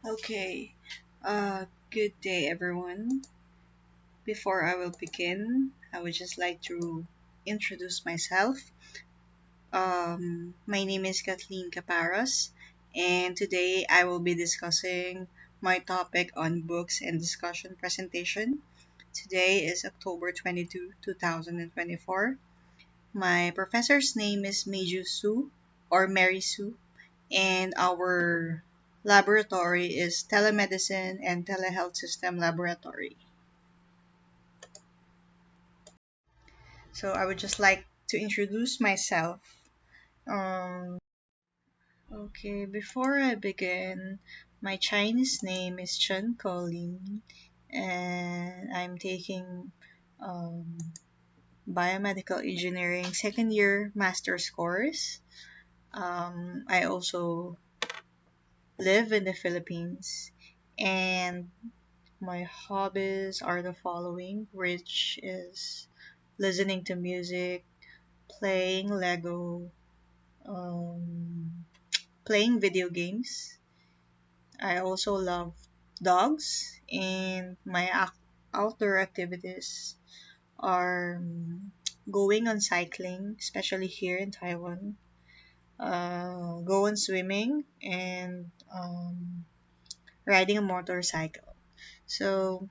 Okay, good day everyone. Before I will begin, I would just like to introduce myself. My name is Kathlene Caparros, and today I will be discussing my topic on books and discussion presentation. Today is October 22, 2024. My professor's name is Meiju Su or Mary Su, and our laboratory is Telemedicine and Telehealth System Laboratory. So I would just like to introduce myself. Um, okay, before I begin, my Chinese name is Chen Colin, and I'm taking um, biomedical engineering second year master's course. I also live in the Philippines, and my hobbies are the following, which is listening to music, playing Lego, um, playing video games. I also love dogs, and my outdoor activities are going on cycling, especially here in Taiwan, go on swimming, and riding a motorcycle. So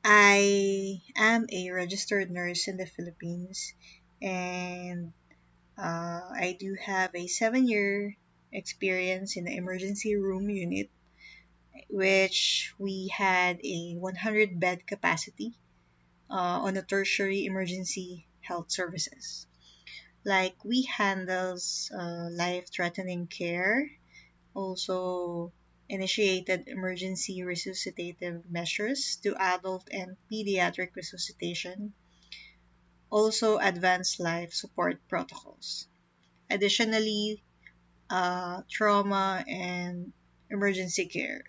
I am a registered nurse in the Philippines, and I do have a 7 year experience in the emergency room unit, which we had a 100 bed capacity on the tertiary emergency health services. Like we handles life-threatening care, also initiated emergency resuscitative measures to adult and pediatric resuscitation, also advanced life support protocols. Additionally, trauma and emergency care.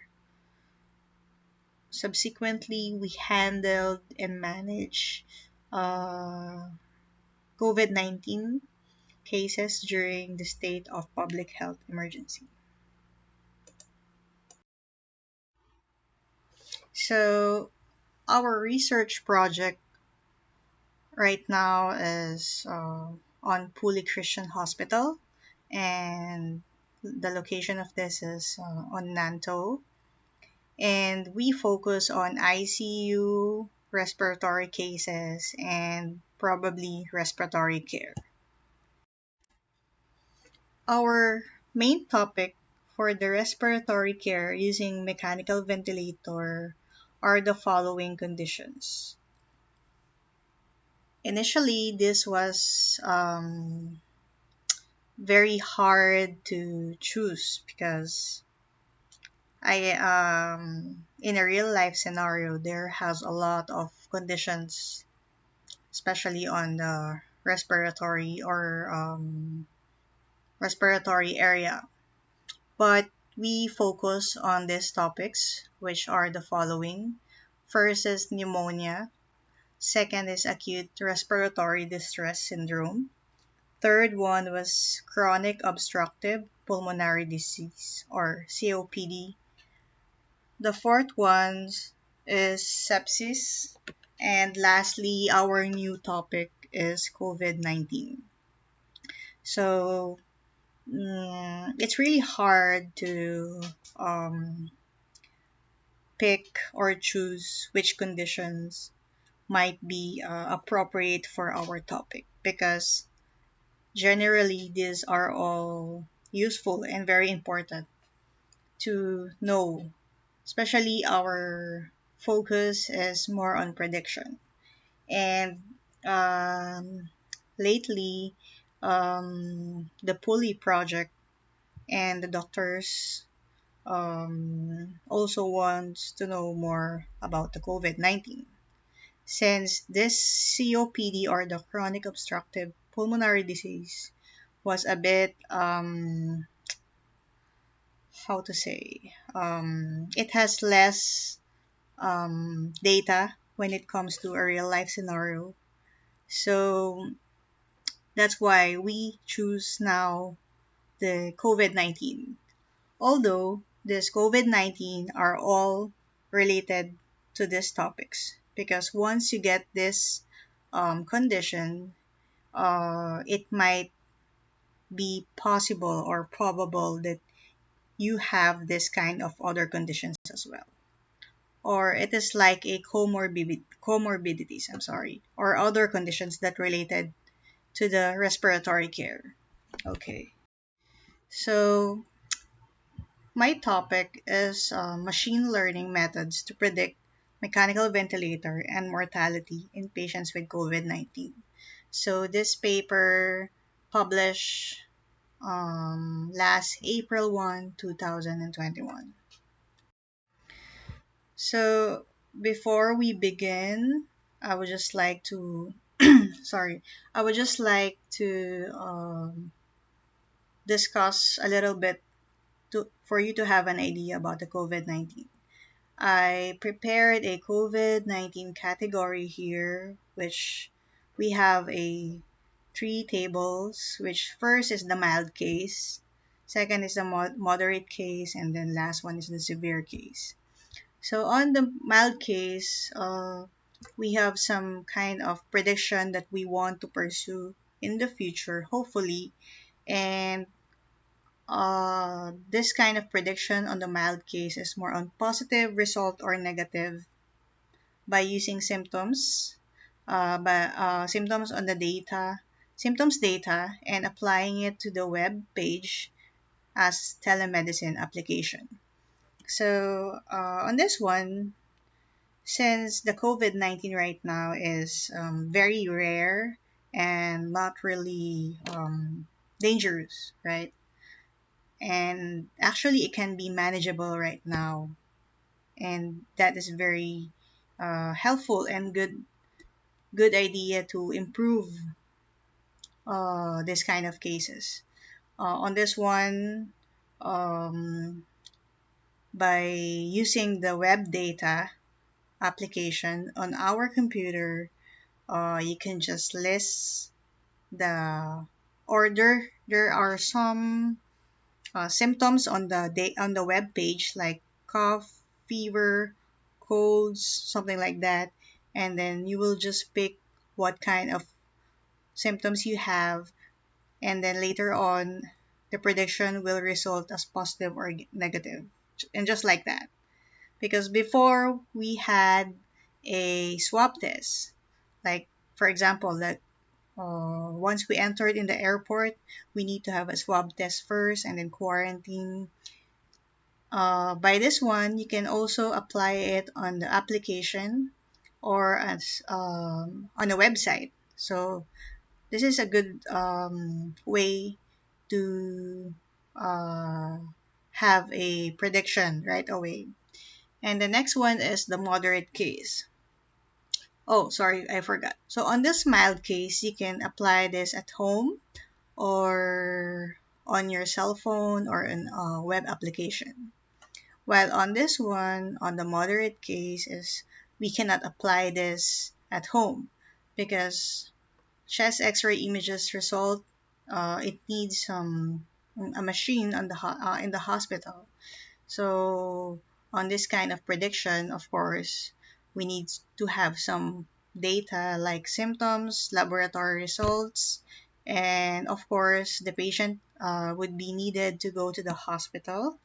Subsequently, we handled and managed uh, COVID 19 cases during the state of public health emergency. So, our research project right now is on Puli Christian Hospital, and the location of this is on Nanto. And we focus on ICU, respiratory cases, and probably respiratory care. Our main topic for the respiratory care using mechanical ventilator are the following conditions. Initially, this was very hard to choose because I in a real life scenario there has a lot of conditions, especially on the respiratory area. But we focus on these topics, which are the following. First is pneumonia. Second is acute respiratory distress syndrome. Third one was chronic obstructive pulmonary disease or COPD. The fourth one is sepsis. And lastly, our new topic is COVID 19. So it's really hard to um, pick or choose which conditions might be appropriate for our topic because generally these are all useful and very important to know, especially our focus is more on prediction. And um, lately, the pulley project and the doctors also wants to know more about the COVID 19. Since this COPD or the chronic obstructive pulmonary disease was a bit, how to say, it has less data when it comes to a real life scenario. So that's why we choose now the COVID 19. Although this COVID-19 are all related to these topics, because once you get this condition, it might be possible or probable that you have this kind of other conditions as well. Or it is like a comorbidities, I'm sorry, or other conditions that related to the respiratory care. Okay. So my topic is machine learning methods to predict mechanical ventilator and mortality in patients with COVID-19. So this paper published last April 1, 2021. So before we begin, I would just like to, sorry, I would just like to discuss a little bit for you to have an idea about the COVID-19. I prepared a COVID-19 category here, which we have a three tables, which first is the mild case, second is the moderate case, and then last one is the severe case. So on the mild case, we have some kind of prediction that we want to pursue in the future, hopefully. And this kind of prediction on the mild case is more on positive result or negative by using symptoms on the symptoms data, and applying it to the web page as telemedicine application. So on this one, since the COVID-19 right now is very rare and not really dangerous, right? And actually, it can be manageable right now, and that is very helpful and good idea to improve this kind of cases. On this one, um, by using the web data application on our computer, you can just list the order. There are some symptoms on the web page, like cough, fever, colds, something like that, and then you will just pick what kind of symptoms you have, and then later on the prediction will result as positive or negative, and just like that. Because before we had a swab test, like for example, that once we entered in the airport, we need to have a swab test first and then quarantine. By this one, you can also apply it on the application or as on a website. So this is a good way to uh, have a prediction right away. And the next one is the moderate case. Oh, sorry, I forgot. So on this mild case, you can apply this at home or on your cell phone or in a web application. While on this one, on the moderate case, is we cannot apply this at home because chest X-ray images result, it needs a machine on in the hospital. So on this kind of prediction, of course, we need to have some data like symptoms, laboratory results, and of course, the patient would be needed to go to the hospital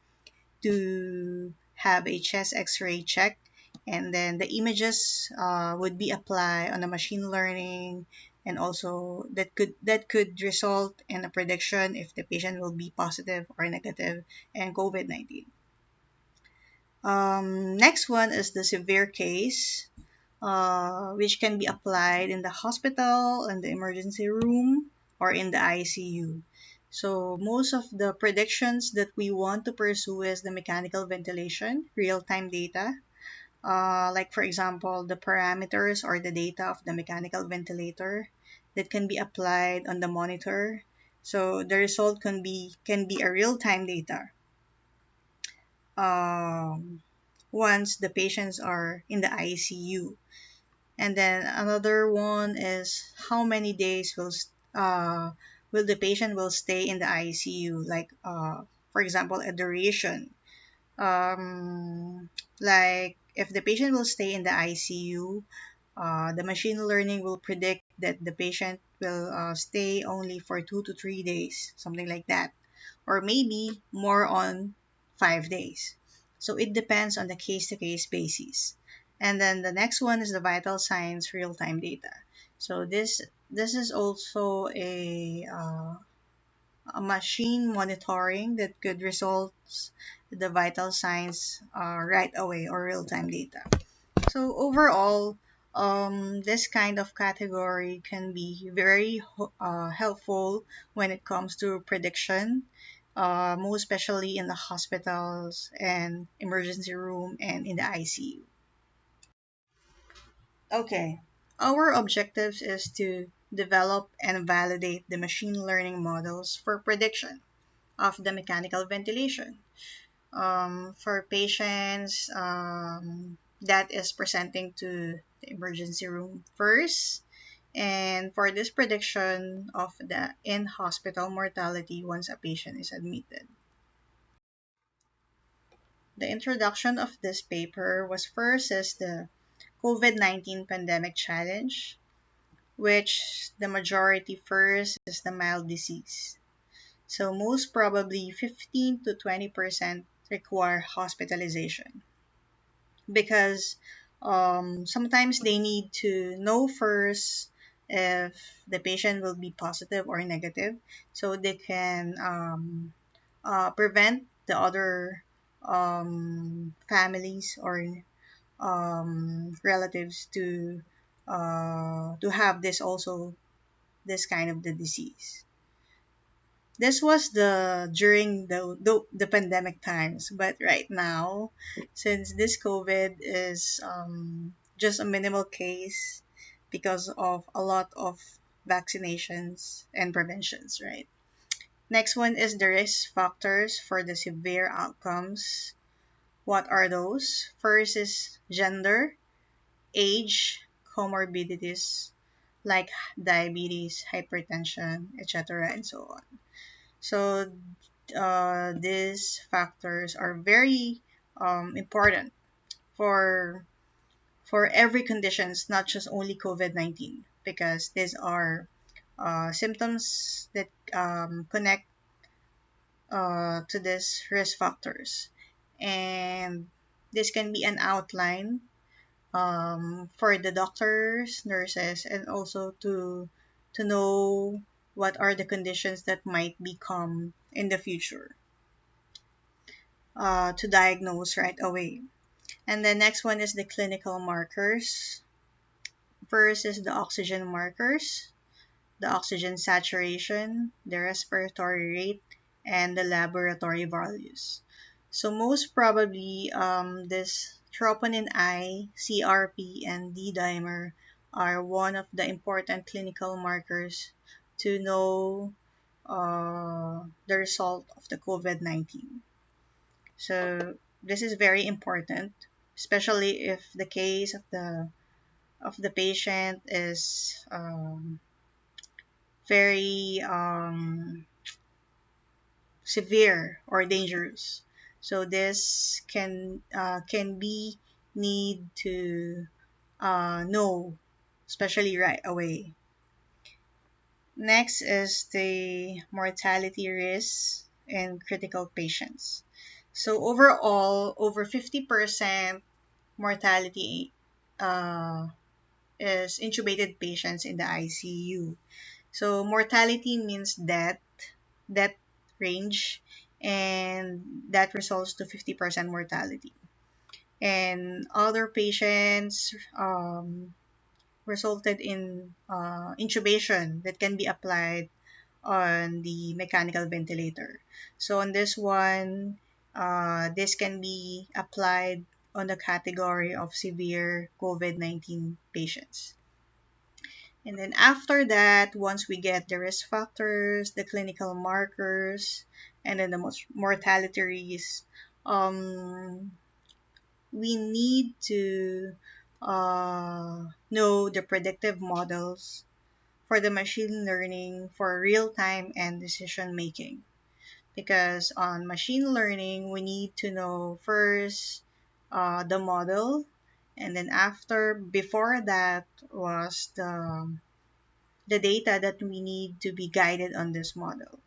to have a chest X-ray check, and then the images would be applied on the machine learning, and also that could result in a prediction if the patient will be positive or negative and COVID-19. Next one is the severe case, which can be applied in the hospital, in the emergency room, or in the ICU. So most of the predictions that we want to pursue is the mechanical ventilation, real-time data. Like for example, the parameters or the data of the mechanical ventilator that can be applied on the monitor. So the result can be a real-time data. Um, once the patients are in the ICU. And then another one is how many days will the patient will stay in the ICU, like for example a duration. Um, like if the patient will stay in the ICU, the machine learning will predict that the patient will stay only for 2 to 3 days, something like that, or maybe more on 5 days. So it depends on the case to case basis. And then the next one is the vital signs real time data. So this is also a machine monitoring that could result the vital signs right away or real time data. So overall, this kind of category can be very helpful when it comes to prediction, most especially in the hospitals and emergency room and in the ICU. Okay, our objectives is to develop and validate the machine learning models for prediction of the mechanical ventilation for patients that is presenting to the emergency room first, and for this prediction of the in-hospital mortality once a patient is admitted. The introduction of this paper was first as the COVID-19 pandemic challenge, which the majority first is the mild disease. So most probably 15 to 20% require hospitalization because sometimes they need to know first if the patient will be positive or negative so they can prevent the other families or relatives to have this also this kind of the disease. This was the during the pandemic times, but right now, since this COVID is just a minimal case because of a lot of vaccinations and preventions, right? Next one is the risk factors for the severe outcomes. What are those? First is gender, age, comorbidities like diabetes, hypertension, etc., and so on. So these factors are very important for every conditions, not just only COVID-19, because these are symptoms that connect to these risk factors, and this can be an outline for the doctors, nurses, and also to know what are the conditions that might become in the future to diagnose right away. And the next one is the clinical markers. First is the oxygen markers, the oxygen saturation, the respiratory rate, and the laboratory values. So most probably, this troponin I, CRP, and D dimer are one of the important clinical markers to know the result of the COVID-19. So this is very important, especially if the case of the patient is very severe or dangerous. So this can be need to know, especially right away. Next is the mortality risk in critical patients. So overall, over 50% mortality uh, is intubated patients in the ICU. So mortality means death range, and that results to 50% mortality. And other patients resulted in intubation that can be applied on the mechanical ventilator. So on this one, this can be applied on the category of severe COVID-19 patients. And then after that, once we get the risk factors, the clinical markers, and then the mortality risk, um, we need to know the predictive models for the machine learning for real time and decision making. because on machine learning, we need to know first the model, and then before that was the data that we need to be guided on this model.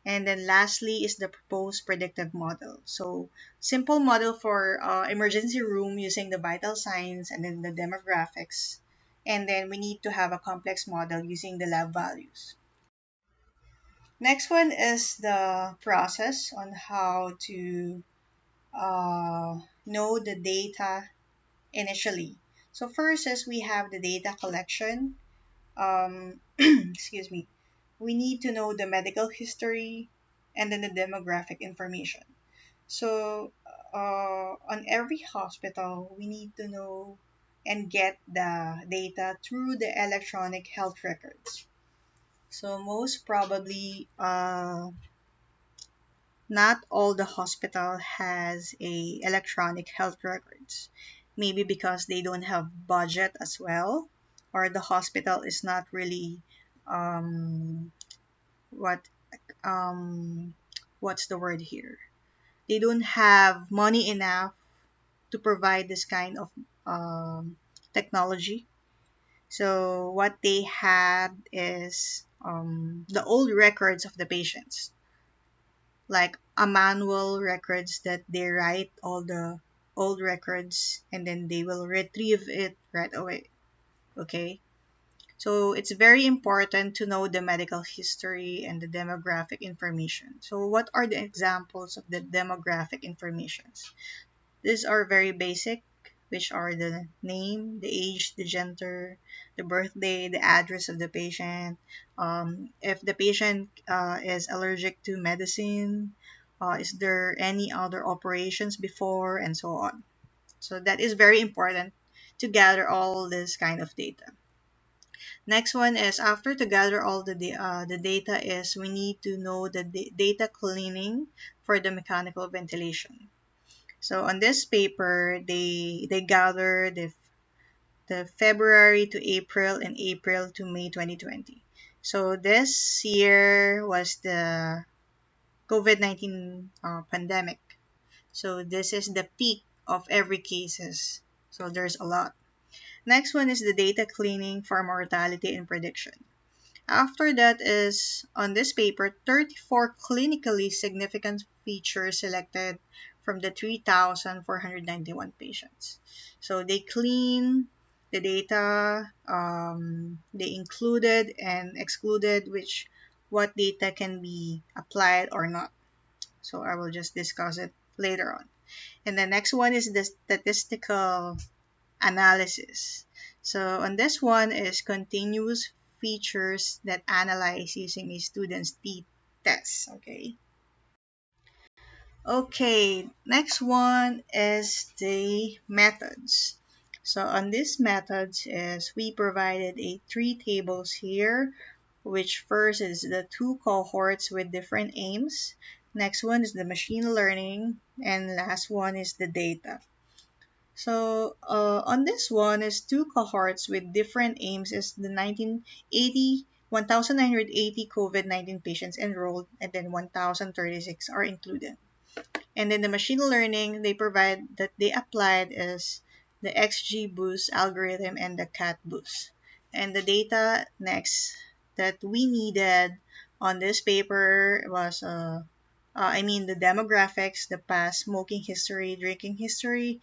And then lastly is the proposed predictive model. So simple model for emergency room using the vital signs and then the demographics. And then we need to have a complex model using the lab values. Next one is the process on how to know the data initially. So first is we have the data collection. Excuse me. We need to know the medical history and then the demographic information. So on every hospital, we need to know and get the data through the electronic health records. So most probably, not all the hospital has a electronic health records. Maybe because they don't have budget as well, or the hospital is not really um, what um, what's the word here? They don't have money enough to provide this kind of technology. So what they had is the old records of the patients, like a manual records that they write all the old records and then they will retrieve it right away. Okay. So it's very important to know the medical history and the demographic information. So what are the examples of the demographic informations? These are very basic, which are the name, the age, the gender, the birthday, the address of the patient, if the patient is allergic to medicine, is there any other operations before, and so on. So that is very important to gather all this kind of data. Next one is after to gather all the data is we need to know the data cleaning for the mechanical ventilation. So on this paper, they gather the February to April and April to May 2020. So this year was the COVID-19 pandemic. So this is the peak of every cases. So there's a lot. Next one is the data cleaning for mortality and prediction. After that is, on this paper, 34 clinically significant features selected from the 3,491 patients. So they clean the data, they included and excluded what data can be applied or not. So I will just discuss it later on. And the next one is the statistical analysis. So on this one is continuous features that analyze using a student's test. Okay. Okay, next one is the methods. So on these methods is we provided a three tables here, which first is the two cohorts with different aims. Next one is the machine learning, and last one is the data. So on this one is two cohorts with different aims is the 1,980 COVID-19 patients enrolled and then 1,036 are included. And then the machine learning they applied is the XGBoost algorithm and the CatBoost. And the data next that we needed on this paper was the demographics, the past smoking history, drinking history,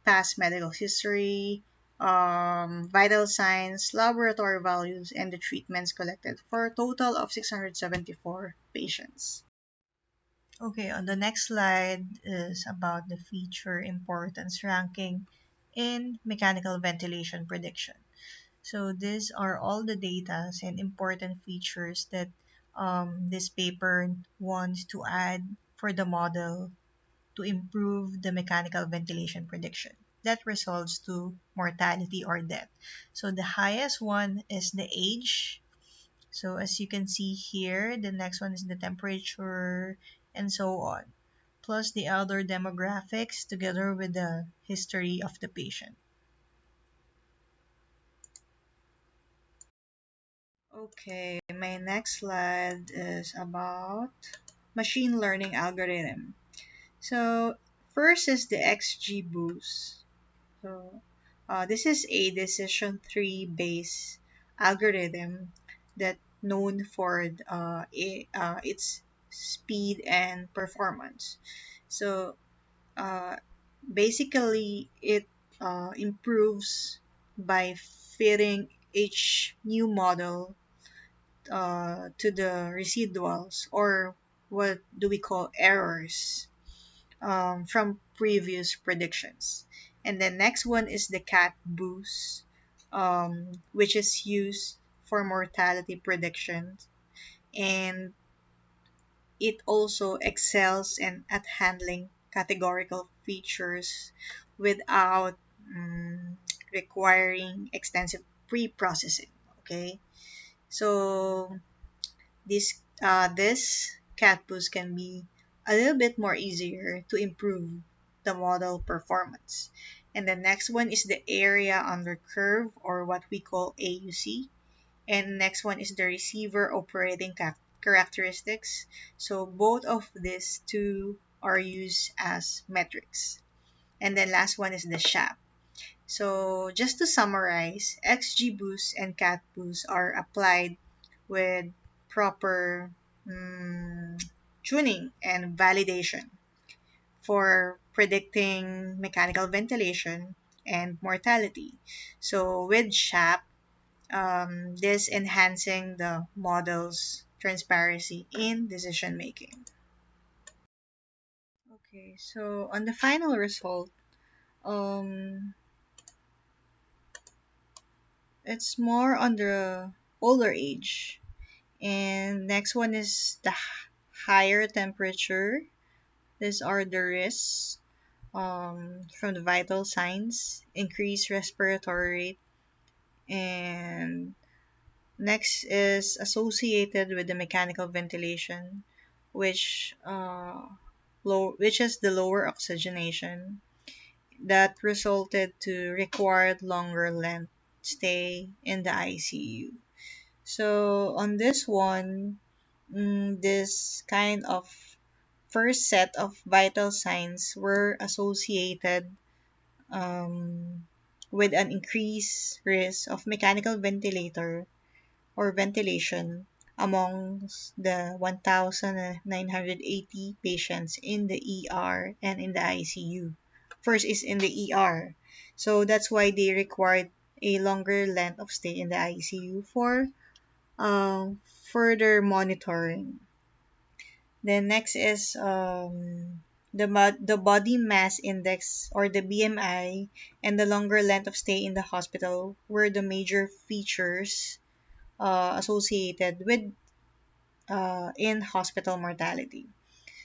past medical history, vital signs, laboratory values, and the treatments collected for a total of 674 patients. Okay, on the next slide is about the feature importance ranking in mechanical ventilation prediction. So these are all the data and important features that this paper wants to add for the model to improve the mechanical ventilation prediction that results to mortality or death. So the highest one is the age. So as you can see here, the next one is the temperature and so on, plus the other demographics together with the history of the patient. Okay, my next slide is about machine learning algorithm. So first is the XGBoost. So this is a decision tree based algorithm that known for its speed and performance. So uh, basically, it improves by fitting each new model to the residuals, or what do we call errors, from previous predictions. And the next one is the cat boost, which is used for mortality predictions, and it also excels at handling categorical features without mm, requiring extensive pre-processing. Okay, so this cat boost can be a little bit more easier to improve the model performance. And the next one is the area under curve, or what we call AUC. And next one is the receiver operating characteristics. So both of these two are used as metrics. And then last one is the SHAP. So just to summarize, XGBoost and CatBoost are applied with proper tuning and validation for predicting mechanical ventilation and mortality. So with SHAP, this enhancing the model's transparency in decision making. Okay, so on the final result, um, it's more on the older age. And next one is the higher temperature. These are the risks from the vital signs, increased respiratory rate, and next is associated with the mechanical ventilation, which which is the lower oxygenation that resulted to required longer length stay in the ICU. So on this one, this kind of first set of vital signs were associated with an increased risk of mechanical ventilator or ventilation amongst the 1,980 patients in the ER and in the ICU. First is in the ER. So that's why they required a longer length of stay in the ICU for further monitoring. Then next is the body mass index, or the BMI, and the longer length of stay in the hospital were the major features associated with in hospital mortality.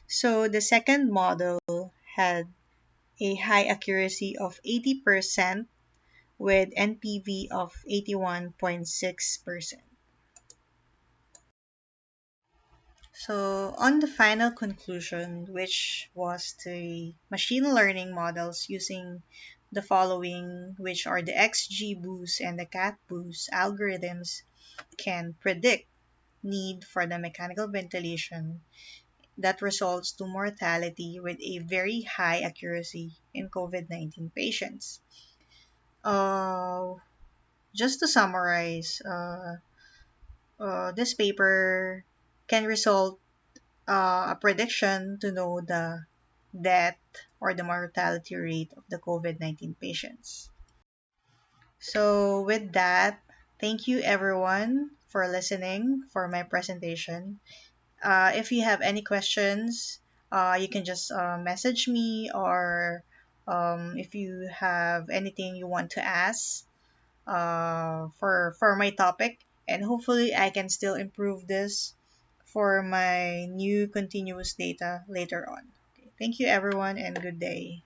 So the second model had a high accuracy of 80% with NPV of 81.6%. So, on the final conclusion, which was the machine learning models using the following, which are the XGBoost and the CatBoost algorithms, can predict need for the mechanical ventilation that results to mortality with a very high accuracy in COVID-19 patients. Uh, just to summarize, this paper can result a prediction to know the death or the mortality rate of the COVID-19 patients. So, with that, thank you everyone for listening for my presentation. If you have any questions, you can just message me, or if you have anything you want to ask for my topic, and hopefully I can still improve this for my new continuous data later on. Okay, thank you everyone, and good day.